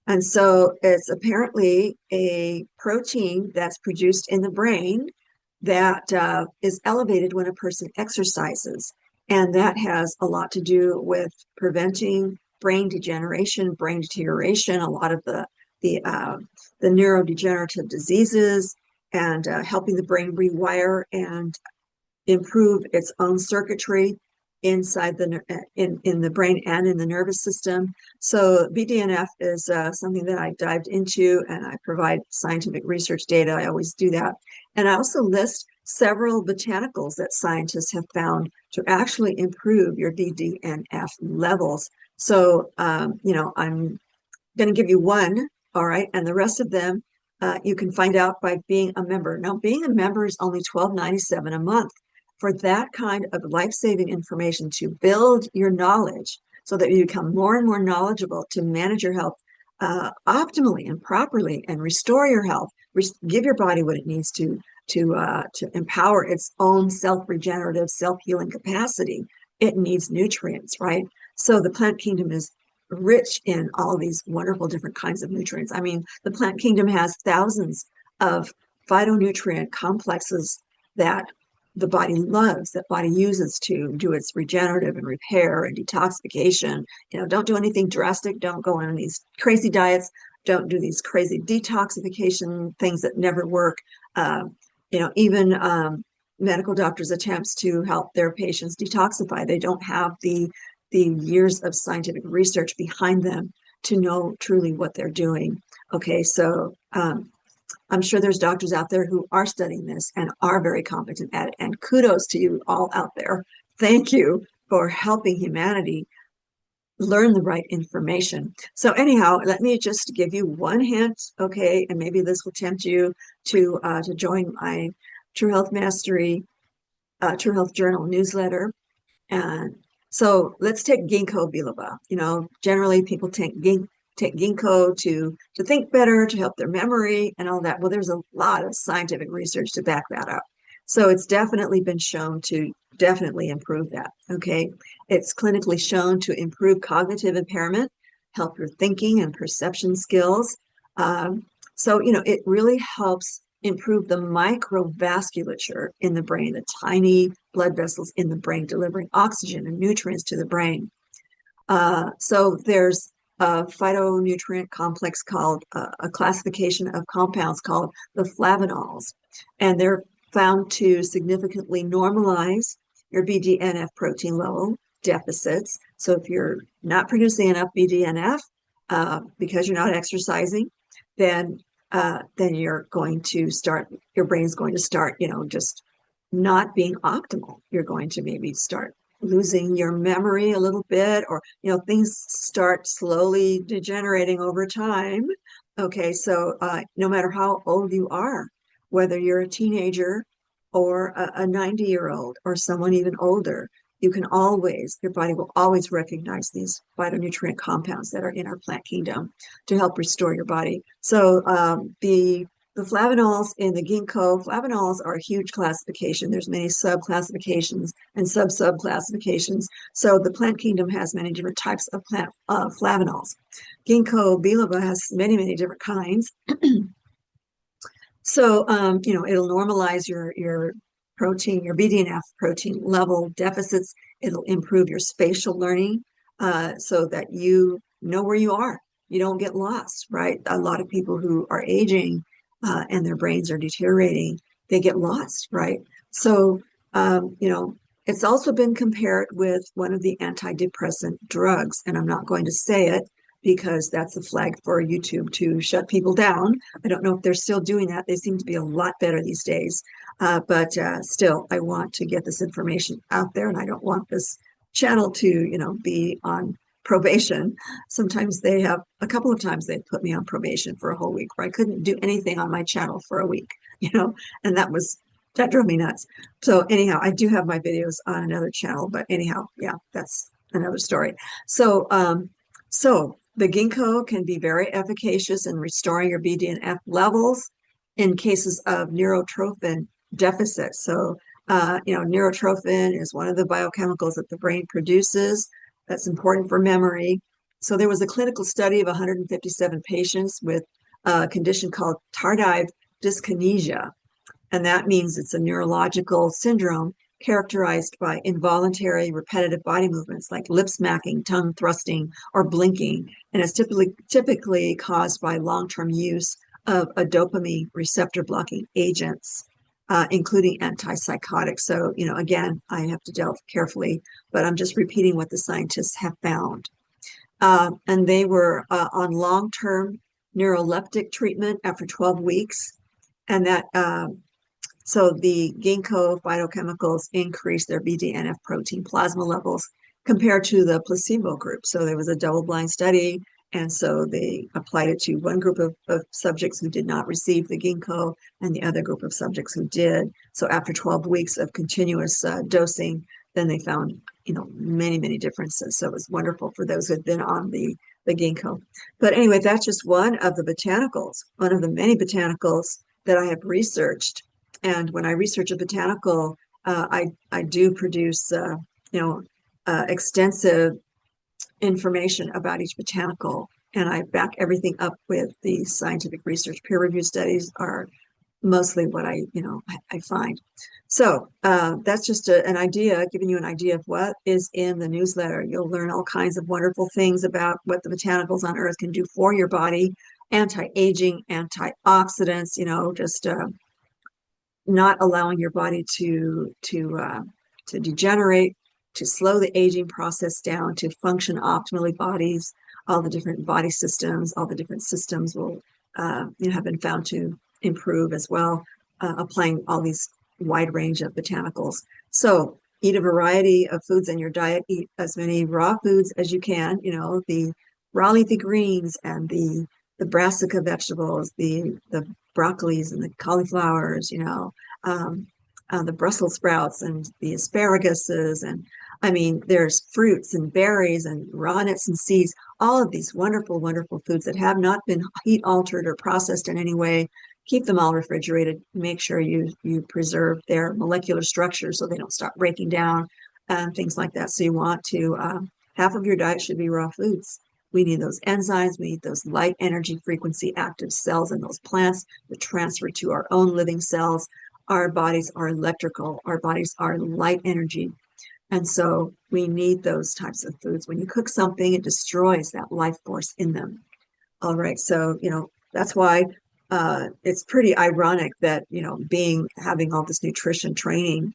And so it's apparently a protein that's produced in the brain that is elevated when a person exercises. And that has a lot to do with preventing brain degeneration, brain deterioration, a lot of the neurodegenerative diseases, and helping the brain rewire and improve its own circuitry inside in the brain and in the nervous system. So BDNF is something that I dived into, and I provide scientific research data. I always do that. And I also list several botanicals that scientists have found to actually improve your BDNF levels. So, I'm going to give you one, all right, and the rest of them you can find out by being a member. Now, being a member is only $12.97 a month. For that kind of life-saving information to build your knowledge so that you become more and more knowledgeable to manage your health optimally and properly and restore your health, give your body what it needs to to empower its own self-regenerative, self-healing capacity, it needs nutrients, right? So the plant kingdom is rich in all these wonderful different kinds of nutrients. I mean, the plant kingdom has thousands of phytonutrient complexes that the body loves, that body uses to do its regenerative and repair and detoxification. You know, don't do anything drastic. Don't go on these crazy diets. Don't do these crazy detoxification things that never work. You know, even medical doctors' attempts to help their patients detoxify, they don't have the years of scientific research behind them to know truly what they're doing. Okay, so I'm sure there's doctors out there who are studying this and are very competent at it. And kudos to you all out there. Thank you for helping humanity learn the right information. So anyhow, let me just give you one hint, okay, and maybe this will tempt you to join my True Health Mastery, True Health Journal newsletter. And so let's take ginkgo biloba. You know, generally people take ginkgo to think better, to help their memory and all that. Well, there's a lot of scientific research to back that up. So it's definitely been shown to definitely improve that. Okay. It's clinically shown to improve cognitive impairment, help your thinking and perception skills. So, you know, it really helps improve the microvasculature in the brain, the tiny blood vessels in the brain delivering oxygen and nutrients to the brain. So there's a phytonutrient complex called a classification of compounds called the flavonols, and they're found to significantly normalize your BDNF protein level deficits. So if you're not producing enough BDNF because you're not exercising, then you're going to start, your brain is going to start, you know, just not being optimal. You're going to maybe start losing your memory a little bit, or, you know, things start slowly degenerating over time. Okay, so no matter how old you are, whether you're a teenager or a 90-year-old or someone even older, you can always, your body will always recognize these phytonutrient compounds that are in our plant kingdom to help restore your body. So the flavonols in the ginkgo, flavonols are a huge classification. There's many sub-classifications and sub-sub-classifications. So the plant kingdom has many different types of plant flavonols. Ginkgo biloba has many, many different kinds. So, you know, it'll normalize your protein, your BDNF protein level deficits. It'll improve your spatial learning so that you know where you are. You don't get lost, right? A lot of people who are aging and their brains are deteriorating, they get lost, right? So, you know, it's also been compared with one of the antidepressant drugs, and I'm not going to say it because that's a flag for YouTube to shut people down. I don't know if they're still doing that. They seem to be a lot better these days. But still, I want to get this information out there, and I don't want this channel to, you know, be on probation. Sometimes they have, a couple of times they put me on probation for a whole week where I couldn't do anything on my channel for a week, you know, and that drove me nuts. So anyhow, I do have my videos on another channel, but anyhow, yeah, that's another story. So, so the ginkgo can be very efficacious in restoring your BDNF levels in cases of neurotrophin deficit. So, you know, neurotrophin is one of the biochemicals that the brain produces that's important for memory. So there was a clinical study of 157 patients with a condition called tardive dyskinesia. And that means it's a neurological syndrome characterized by involuntary repetitive body movements like lip smacking, tongue thrusting, or blinking. And it's typically caused by long-term use of a dopamine receptor blocking agents, including antipsychotics. So, you know, again, I have to delve carefully, but I'm just repeating what the scientists have found. And they were on long-term neuroleptic treatment after 12 weeks. And that so the ginkgo phytochemicals increased their BDNF protein plasma levels compared to the placebo group. So there was a double-blind study, and so they applied it to one group of subjects who did not receive the ginkgo and the other group of subjects who did. So after 12 weeks of continuous dosing, then they found, you know, many, many differences. So it was wonderful for those who had been on the ginkgo. But anyway, that's just one of the botanicals, one of the many botanicals that I have researched And when I research a botanical, I do produce, extensive information about each botanical, and I back everything up with the scientific research. Peer reviewed studies are mostly what I find. So that's just an idea, giving you an idea of what is in the newsletter. You'll learn all kinds of wonderful things about what the botanicals on Earth can do for your body, anti-aging, antioxidants, just not allowing your body to degenerate, to slow the aging process down, to function optimally. Bodies, all the different body systems, all the different systems will have been found to improve as well, applying all these wide range of botanicals. So eat a variety of foods in your diet. Eat as many raw foods as you can. The raw leafy greens and the brassica vegetables, the broccolis and the cauliflowers, the Brussels sprouts and the asparaguses. And I mean, there's fruits and berries and raw nuts and seeds, all of these wonderful, wonderful foods that have not been heat altered or processed in any way. Keep them all refrigerated. Make sure you preserve their molecular structure so they don't start breaking down and things like that. So you want to, half of your diet should be raw foods. We need those enzymes. We need those light energy frequency active cells in those plants that transfer to our own living cells. Our bodies are electrical. Our bodies are light energy. And so we need those types of foods. When you cook something, it destroys that life force in them. All right. So, that's why it's pretty ironic that, having all this nutrition training,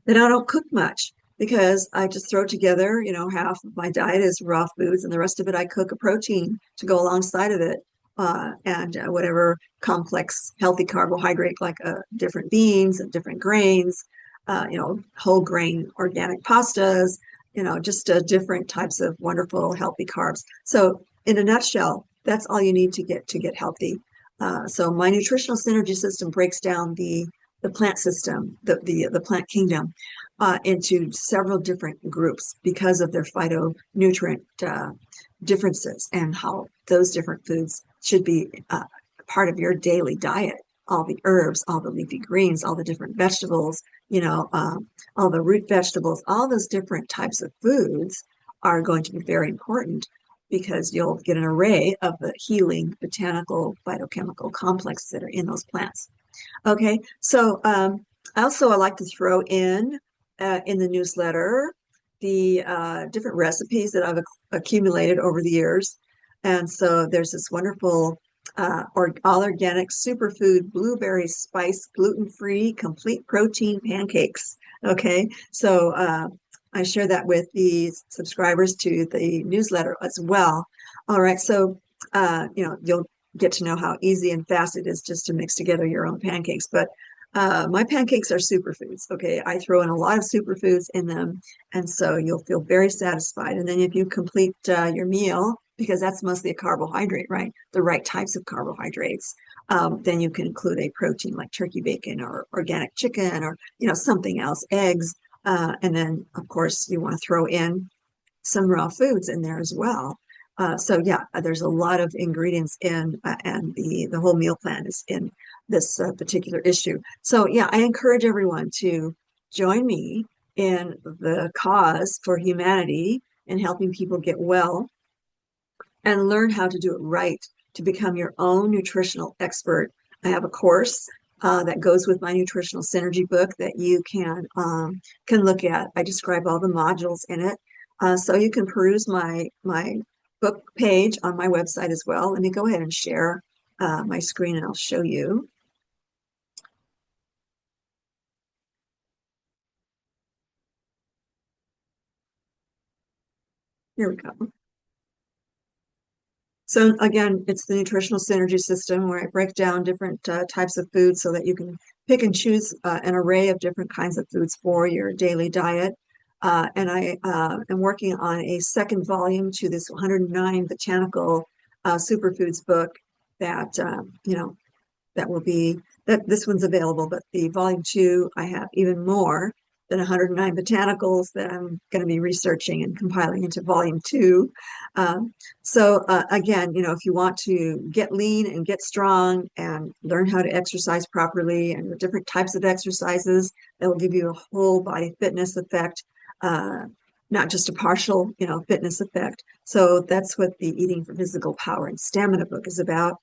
that I don't cook much, because I just throw together, half of my diet is raw foods and the rest of it I cook a protein to go alongside of it. And whatever complex healthy carbohydrate, like different beans and different grains, whole grain organic pastas, just different types of wonderful healthy carbs. So in a nutshell, that's all you need to get healthy. So my nutritional synergy system breaks down the plant system, the plant kingdom, into several different groups because of their phytonutrient differences, and how those different foods should be part of your daily diet. All the herbs, all the leafy greens, all the different vegetables, all the root vegetables, all those different types of foods are going to be very important, because you'll get an array of the healing botanical phytochemical complexes that are in those plants. Okay, so I like to throw in the newsletter the different recipes that I've accumulated over the years. And so there's this wonderful all organic superfood blueberry spice gluten-free complete protein pancakes. Okay, so I share that with the subscribers to the newsletter as well. All right, so you'll get to know how easy and fast it is just to mix together your own pancakes. But my pancakes are superfoods. Okay, I throw in a lot of superfoods in them, and so you'll feel very satisfied. And then if you complete your meal, because that's mostly a carbohydrate, right? The right types of carbohydrates. Then you can include a protein like turkey bacon or organic chicken, or something else, eggs. And then of course you want to throw in some raw foods in there as well. So yeah, there's a lot of ingredients in, and the whole meal plan is in this particular issue. So yeah, I encourage everyone to join me in the cause for humanity and helping people get well and learn how to do it right to become your own nutritional expert. I have a course that goes with my nutritional synergy book that you can look at. I describe all the modules in it, so you can peruse my book page on my website as well. Let me go ahead and share my screen, and I'll show you. Here we go. So again, it's the nutritional synergy system, where I break down different types of foods so that you can pick and choose an array of different kinds of foods for your daily diet. And I am working on a second volume to this 109 botanical superfoods book that, that will be, that this one's available, but the volume 2, I have even more than 109 botanicals that I'm going to be researching and compiling into volume 2. Again, if you want to get lean and get strong and learn how to exercise properly and the different types of exercises that will give you a whole body fitness effect, not just a partial, fitness effect. So that's what the Eating for Physical Power and Stamina book is about.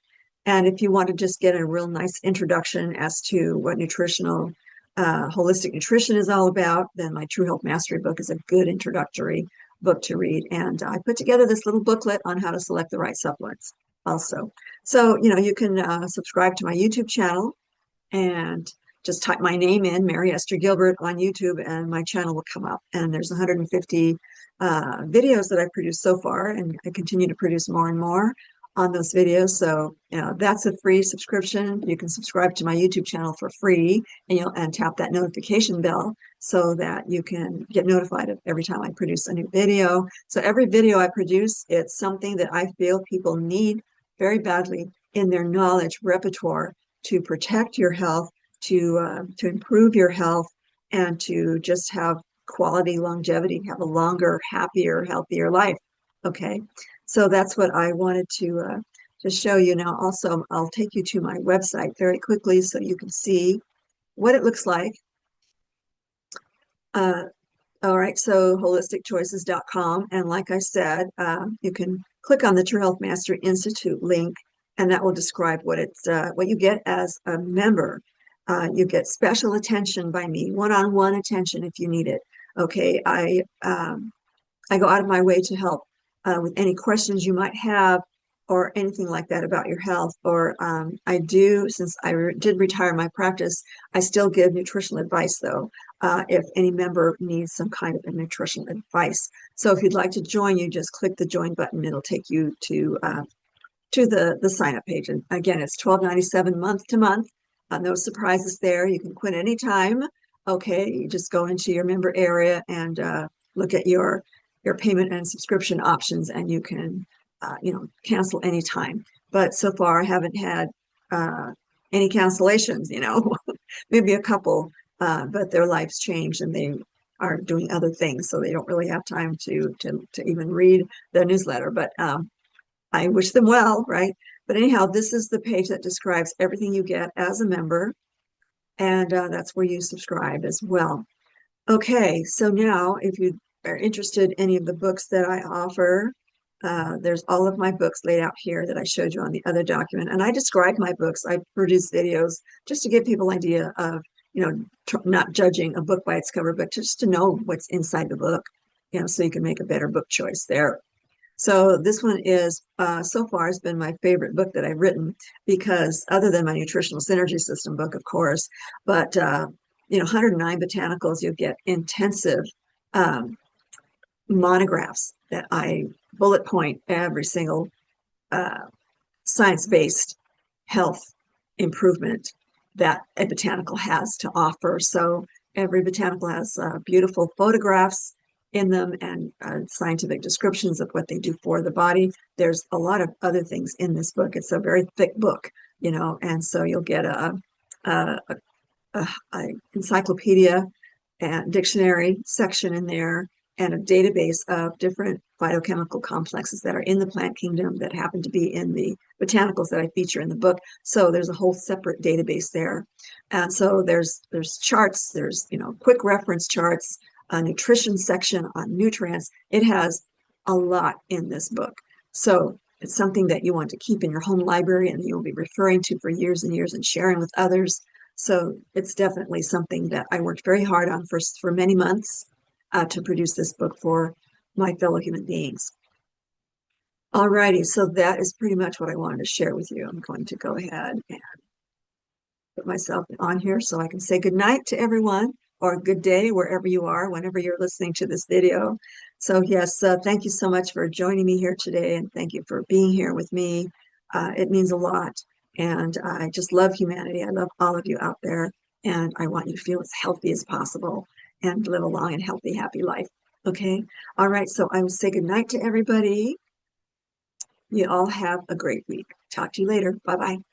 And if you want to just get a real nice introduction as to what holistic nutrition is all about, then my True Health Mastery book is a good introductory book to read. And I put together this little booklet on how to select the right supplements also. So, you can subscribe to my YouTube channel and just type my name in, Mary Esther Gilbert, on YouTube, and my channel will come up. And there's 150 videos that I've produced so far, and I continue to produce more and more on those videos. So, that's a free subscription. You can subscribe to my YouTube channel for free, and tap that notification bell so that you can get notified of every time I produce a new video. So every video I produce, it's something that I feel people need very badly in their knowledge repertoire to protect your health, to improve your health, and to just have quality longevity, have a longer, happier, healthier life. Okay, so that's what I wanted to show you. Now, also, I'll take you to my website very quickly so you can see what it looks like. All right, so holisticchoices.com, and like I said, you can click on the True Health Mastery Institute link, and that will describe what you get as a member. You get special attention by me, one-on-one attention if you need it. Okay, I go out of my way to help with any questions you might have or anything like that about your health. Or I do, since I did retire my practice, I still give nutritional advice though, if any member needs some kind of a nutritional advice. So if you'd like to join, you just click the join button. It'll take you to the sign up page. And again, it's $12.97 month to month. No surprises there. You can quit anytime. Okay, you just go into your member area and look at your payment and subscription options, and you can cancel anytime. But so far I haven't had any cancellations, maybe a couple, but their lives changed and they are doing other things, so they don't really have time to even read the newsletter. But I wish them well, right? But anyhow, this is the page that describes everything you get as a member, and that's where you subscribe as well. Okay, so now if you are interested in any of the books that I offer, there's all of my books laid out here that I showed you on the other document. And I describe my books. I produce videos just to give people an idea of, not judging a book by its cover, but just to know what's inside the book, so you can make a better book choice there. So this one is, so far, has been my favorite book that I've written, because other than my nutritional synergy system book, of course, but 109 botanicals, you'll get intensive monographs that I bullet point every single science-based health improvement that a botanical has to offer. So every botanical has beautiful photographs in them and scientific descriptions of what they do for the body. There's a lot of other things in this book. It's a very thick book, and so you'll get a encyclopedia and dictionary section in there, and a database of different phytochemical complexes that are in the plant kingdom that happen to be in the botanicals that I feature in the book. So there's a whole separate database there. And so there's charts, there's quick reference charts, a nutrition section on nutrients. It has a lot in this book. So it's something that you want to keep in your home library and you'll be referring to for years and years and sharing with others. So it's definitely something that I worked very hard on for many months to produce this book for my fellow human beings. Alrighty, so that is pretty much what I wanted to share with you. I'm going to go ahead and put myself on here so I can say good night to everyone, or good day wherever you are, whenever you're listening to this video. So yes, thank you so much for joining me here today, and thank you for being here with me. It means a lot, and I just love humanity. I love all of you out there, and I want you to feel as healthy as possible and live a long and healthy, happy life. Okay? All right, so I will say good night to everybody. You all have a great week. Talk to you later. Bye-bye.